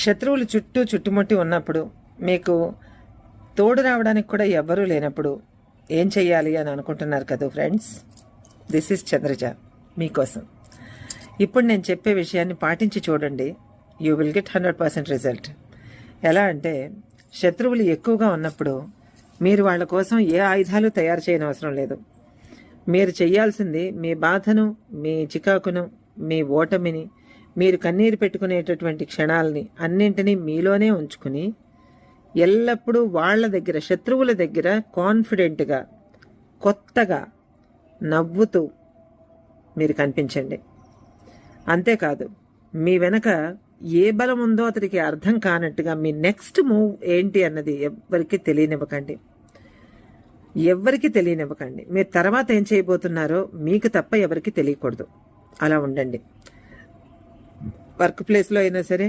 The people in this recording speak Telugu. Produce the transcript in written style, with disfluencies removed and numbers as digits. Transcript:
శత్రువులు చుట్టుముట్టి ఉన్నప్పుడు, మీకు తోడు రావడానికి కూడా ఎవ్వరూ లేనప్పుడు ఏం చెయ్యాలి అని అనుకుంటున్నారు కదా ఫ్రెండ్స్. దిస్ ఈజ్ చంద్రజ మీకోసం. ఇప్పుడు నేను చెప్పే విషయాన్ని పాటించి చూడండి. You will get 100% result. ఎలా అంటే, శత్రువులు ఎక్కువగా ఉన్నప్పుడు మీరు వాళ్ళ కోసం ఏ ఆయుధాలు తయారు చేయని అవసరం లేదు. మీరు చేయాల్సింది మీ బాధను, మీ చికాకును, మీ ఓటమిని, మీరు కన్నీరు పెట్టుకునేటటువంటి క్షణాలని అన్నింటినీ మీలోనే ఉంచుకుని ఎల్లప్పుడూ వాళ్ళ దగ్గర, శత్రువుల దగ్గర కాన్ఫిడెంట్గా, కొత్తగా నవ్వుతూ మీరు కనిపించండి. అంతేకాదు, మీ వెనక ఏ బలం ఉందో అతనికి అర్థం కానట్టుగా మీ నెక్స్ట్ మూవ్ ఏంటి అన్నది ఎవ్వరికి తెలియనివ్వకండి. మీరు తర్వాత ఏం చేయబోతున్నారో మీకు తప్ప ఎవరికి తెలియకూడదు. అలా ఉండండి. వర్క్ ప్లేస్లో అయినా సరే,